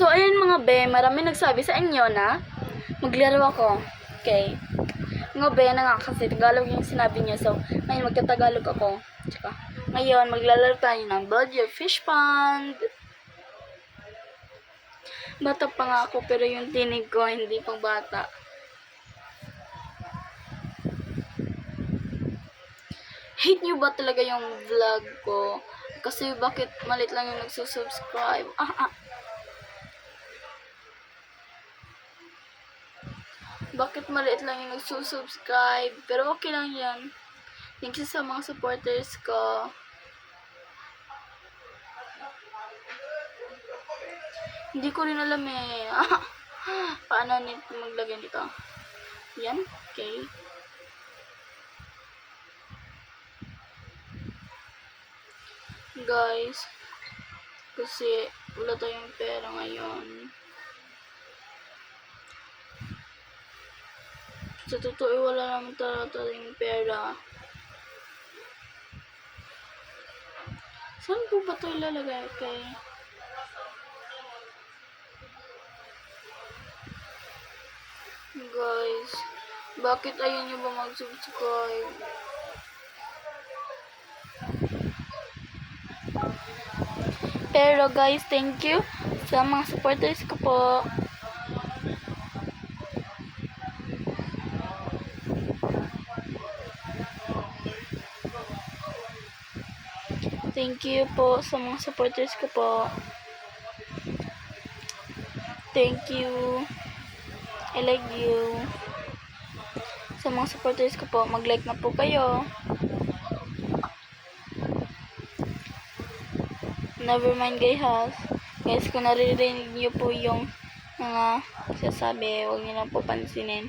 So, ayun mga be, marami nagsabi sa inyo na maglaro ako. Okay. Mga be na nga kasi Tagalog yung sinabi niya. So, ngayon magtatagalog ako. Tsaka, ngayon maglalaro tayo ng Build Your Fish Pond. Bata pa nga ako pero yung tinig ko hindi pang bata. Hate nyo ba talaga yung vlog ko? Kasi bakit malit lang yung nagsusubscribe? Bakit maliit lang yung nagsusubscribe? Pero okay lang yan. Thank you sa mga supporters ko. Hindi ko rin alam eh. Paano nito maglagay dito? Yan. Okay. Guys. Kasi wala tayong pera ngayon. Sa totoo, wala naman tayong pera. Saan po ba ito ilalagay? Okay. Guys, bakit ayaw nyo ba mag-subscribe? Pero guys, thank you sa mga supporters ko po. Thank you po sa mga supporters ko po. Thank you. I like you. Sa mga supporters ko po, mag-like na po kayo. Never mind guys. Guys, kung naririnig niyo po yung mga sasabi, huwag niyo lang po pansinin.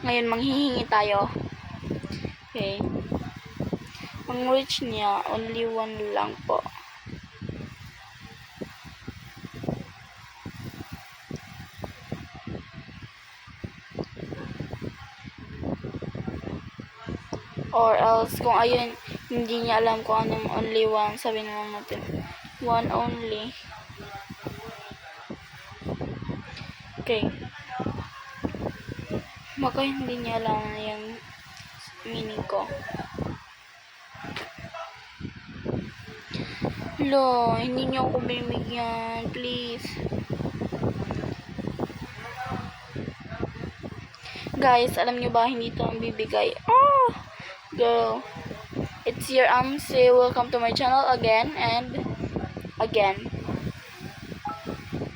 Ngayon, manghihingi tayo. Okay. Ang reach niya, only 1 lang po. Or else, kung ayun, hindi niya alam kung anong only 1, sabi na lang natin, 1 only. Okay. Baka hindi niya alam yung meaning ko. Lo, hindi niyo ako bibigyan. Please. Guys, alam niyo ba, hindi ito ang bibigay. Girl. It's your Amsi. Welcome to my channel again and again.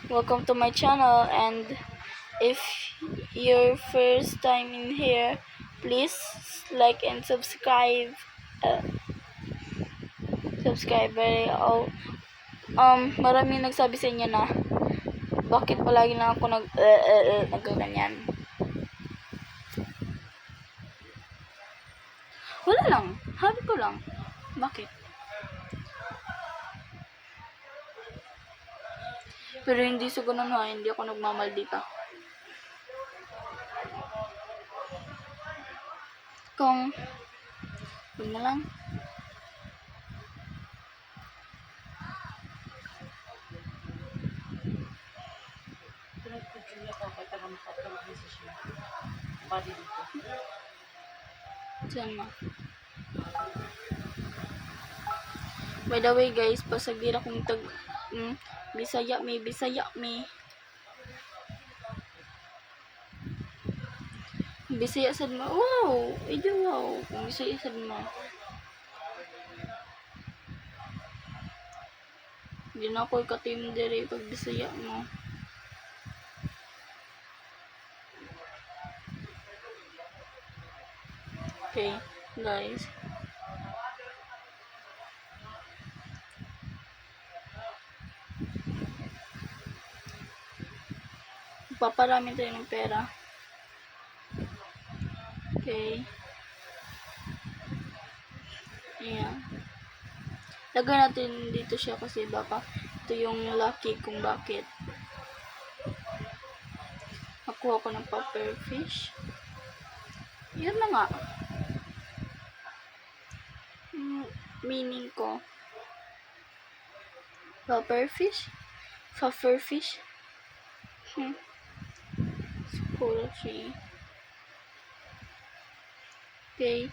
Welcome to my channel, and if your first time in here, please like and subscribe. Maraming nagsabi sa inyo na bakit palagi lang ako nagganyan. Wala lang, habi ko lang. Bakit? Pero hindi sa ganun ha, hindi ako nagmamaldita. Kung yun na lang. Diyan na. By the way guys, pasagira kong Bisaya me. Bisaya sad mo. Wow! Ito wow. Kung Bisaya sad mo. Hindi na ako ikatim dire pag Bisaya mo. Okay, guys. Paparami tayo ng pera. Okay. Ayan. Lagay natin dito siya kasi baka ito yung lucky kung bakit. Nakakuha ko ng pufferfish. Yun na nga. Meaning ko. Pufferfish? Pufferfish? Poultry. Okay.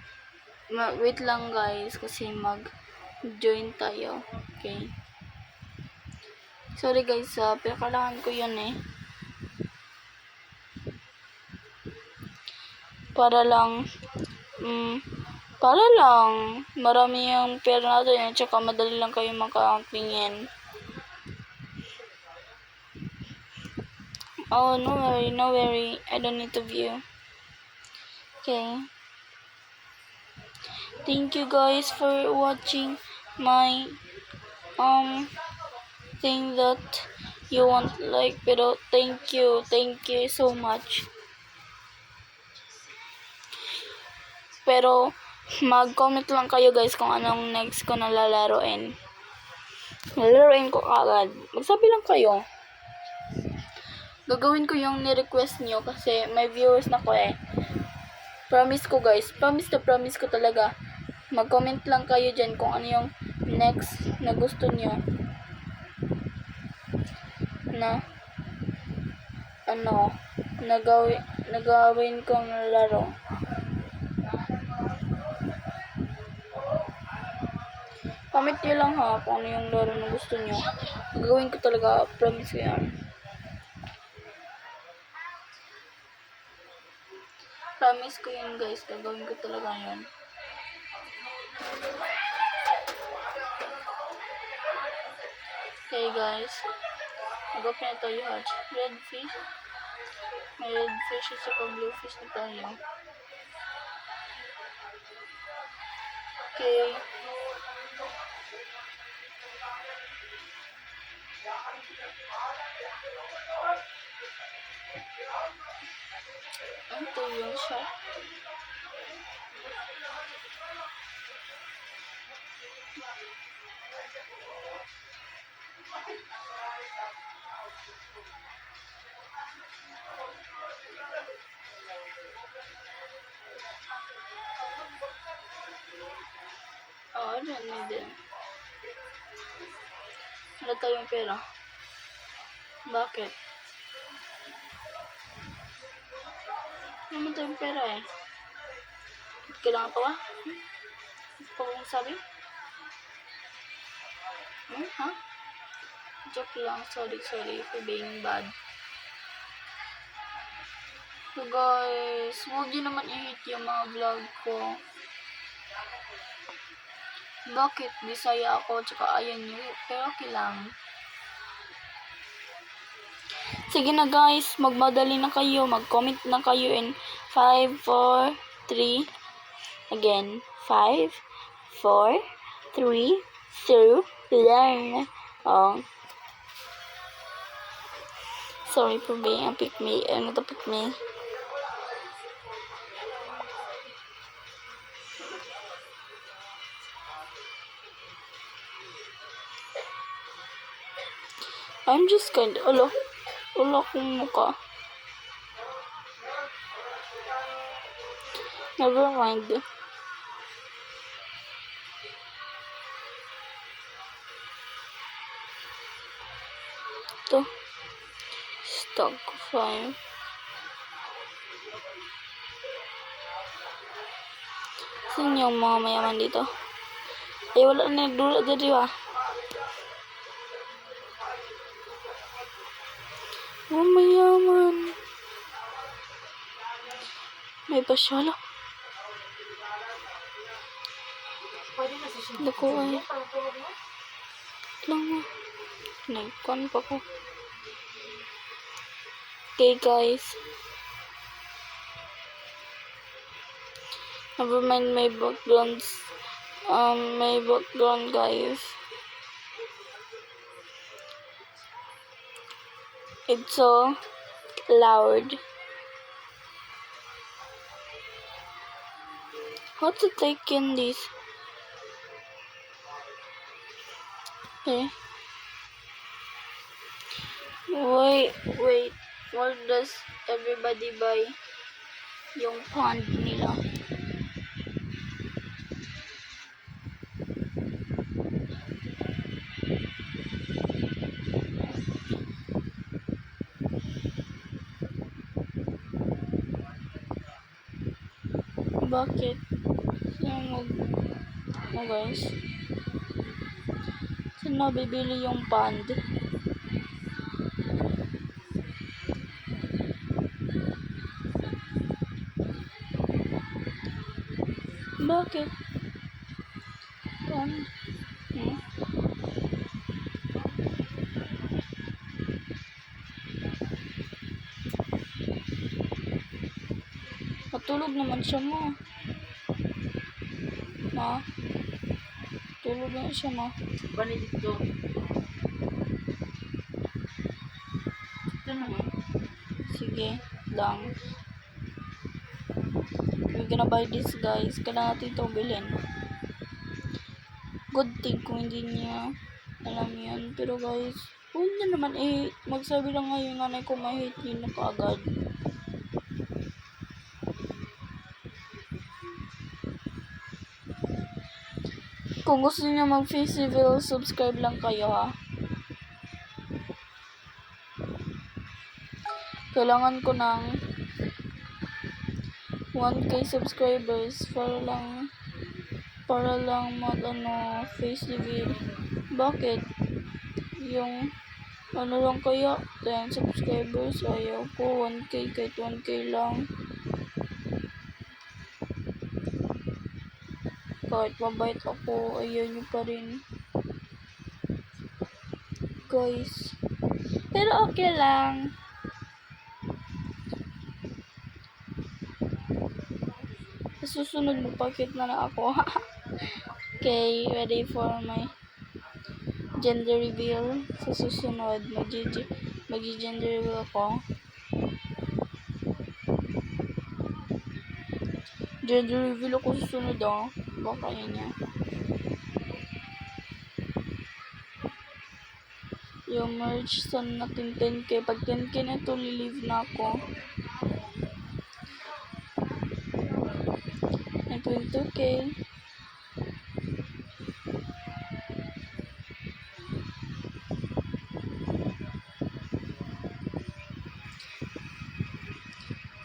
Wait lang guys kasi mag-join tayo. Okay. Sorry guys, pinakailangan ko yun eh. Para lang marami yung pera natin at saka madali lang kayo makatingin. Oh, no worry. I don't need to view. Okay. Thank you guys for watching my thing that you want like, pero thank you so much. Pero mag-comment lang kayo guys kung anong next ko na lalaroin. Lalaroin ko agad. Magsabi lang kayo. Gagawin ko yung ni-request nyo kasi may viewers na ko eh. Promise ko guys. Promise ko talaga. Mag-comment lang kayo dyan kung ano yung next na gusto nyo. Na nagawin kong laro. Comment nyo lang ha kung ano yung laro na gusto nyo. Gagawin ko talaga. Promise ko yan. Promise ko yun guys. Gagawin ko talaga yun. Okay guys. Mag-open na tayo hatch. Red fish. May red fish at saka blue fish na tayo. Okay. Ito yun siya. I don't need it. Wala tayong pera. Bakit? Wala tayong pera eh. Kailangan pa ba? Pa kong sabi? Ha? Joke lang. Sorry for being bad. So guys, huwag nyo naman i-hate yung mga vlog ko. Bakit? Bisaya ako, tsaka ayan nyo. Pero okay lang. Sige na guys, magmadali na kayo. Mag-comment na kayo in 5, 4, 3. Again, 5, 4, 3, 2, learn. Oh. Sorry for being a pick me. Not a pick me. I'm just kind of, ulo kong mukha. Never mind. Ito. Stock 5. Saan yung mga mayaman dito? Eh, wala na nagdula dyan, di ba? Oh, mayaman. May pasyala. Dako ay. Lang mo. Nagkan pa ko. Okay, guys. Never mind my backgrounds. My background, guys. It's so loud. How to take in this? Okay. Wait. why does everybody buy yung pond nila? Bakit? Saan guys? Saan nabibili yung pond? Bakit? Pond? Matulog naman siya mo. Ma? Tulog na siya ma. Bani dito. Ito naman. Sige lang. We're gonna buy this guys. Kailangan natin ito bilhin. Good thing kung hindi niya alam yan. Pero guys, huwag na naman magsabi lang nga yung nanay ko ma-hate niyo na kaagad. Kung gusto niyo mag-face reveal, subscribe lang kayo ha. Kailangan ko ng 1k subscribers para lang mag face reveal. Bakit? Yung lang kaya 10 subscribers, ayaw ko 1k kahit 1k lang. Kahit mabait ako, ayaw nyo pa rin. Guys. Pero okay lang. Sa susunod magpakit na lang ako. Okay, ready for my gender reveal. Sa susunod, mag-gender reveal ako. Gender reveal ako sa susunod baka yun niya. Yung merge son natin 10k. Pag 10k na ito, lilive na ako. 9.2k.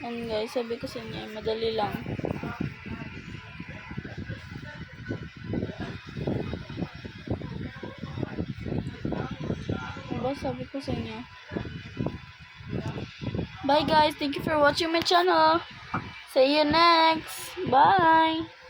And guys, sabi ko sa inyo, madali lang. Diba sabi ko sa inyo. Bye guys, thank you for watching my channel. See you next. Bye.